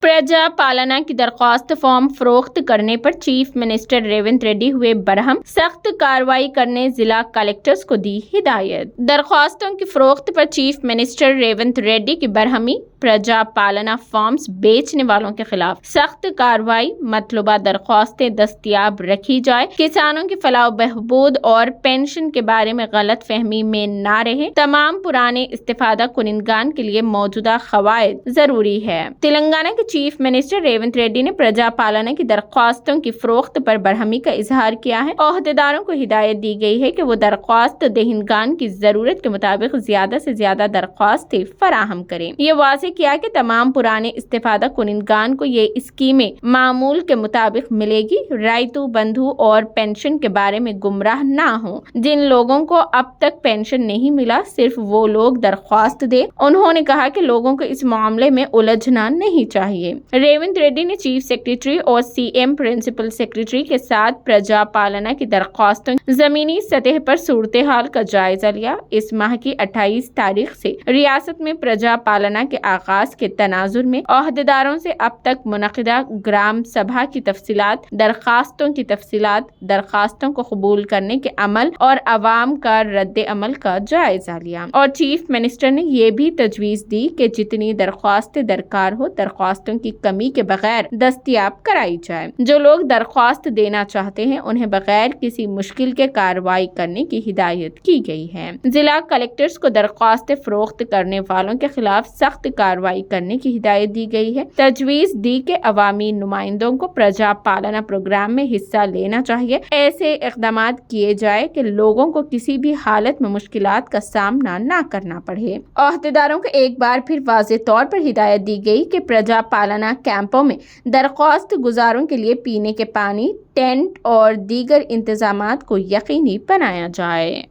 प्रजा पालना की दरख्वास्त फॉर्म फरोख्त करने पर चीफ मिनिस्टर रेवंत रेड्डी हुए बरहम, सख्त कार्रवाई करने जिला कलेक्टर्स को दी हिदायत। दरख्वास्तों की फरोख्त पर चीफ मिनिस्टर रेवंत रेड्डी की बरहमी, प्रजा पालना फॉर्म्स बेचने वालों के खिलाफ सख्त कार्रवाई, मतलूबा दरख्वास्तें दस्तयाब रखी जाए, किसानों की फलाह बहबूद और पेंशन के बारे में गलत फहमी में ना रहे, तमाम पुराने इस्तिफादा कुनिंदगान के लिए मौजूदा खवायद जरूरी है। तेलंगाना के चीफ मिनिस्टर रेवंत रेड्डी ने प्रजा पालना की दरख्वास्तों की फरोख्त पर बरहमी का इजहार किया है। ओहदेदारों को हिदायत दी गई है कि वो दरख्वास्त देहिंदगान की जरूरत के मुताबिक ज्यादा से ज्यादा दरख्वास्तें फराहम करें। ये वाज़ेह किया कि तमाम पुराने इस्तिफादा कुनिंदगान को ये स्कीमें मामूल के मुताबिक मिलेगी। राइतू बंधु और पेंशन के बारे में गुमराह ना हो। जिन लोगों को अब तक पेंशन नहीं मिला, सिर्फ वो लोग दरख्वास्त दे। उन्होंने कहा कि लोगों को इस मामले में उलझना नहीं चाहिए। रेवंत रेड्डी ने चीफ सेक्रेटरी और सीएम प्रिंसिपल सेक्रेटरी के साथ प्रजा पालना की दरख्वास्तों जमीनी सतह पर सूरत हाल का जायजा लिया। इस माह की 28 तारीख से रियासत में प्रजा पालना के आगाज के तनाजुर में ओहदेदारों से अब तक मुनक़िदा ग्राम सभा की तफसीलात, दरख्वास्तों की तफसीलात, दरख्वास्तों को कबूल करने के अमल और अवाम का रद्द अमल का जायजा लिया। और चीफ मिनिस्टर ने यह भी तजवीज़ दी कि जितनी दरख्वास्तें दरकार हो, दरख्वास्तों की कमी के बगैर दस्तयाब कराई जाए। जो लोग दरख्वास्त देना चाहते हैं, उन्हें बगैर किसी मुश्किल के कार्रवाई करने की हिदायत की गई है। जिला कलेक्टर्स को दरख्वास्तें फरोख्त करने वालों के खिलाफ सख्त कार्रवाई करने की हिदायत दी गई है। तजवीज़ दी कि अवामी नुमाइंदों को प्रजा पालना प्रोग्राम में हिस्सा लेना चाहिए। ऐसे इक़दाम किए जाए कि लोगों को किसी भी हालत में मुश्किलात का सामना न करना पड़े। ओहदेदारों को एक बार फिर वाज़ेह तौर पर हिदायत दी गई कि प्रजा पालना कैंपों में दरख्वास्त गुजारों के लिए पीने के पानी, टेंट और दीगर इंतजामात को यकीनी बनाया जाए।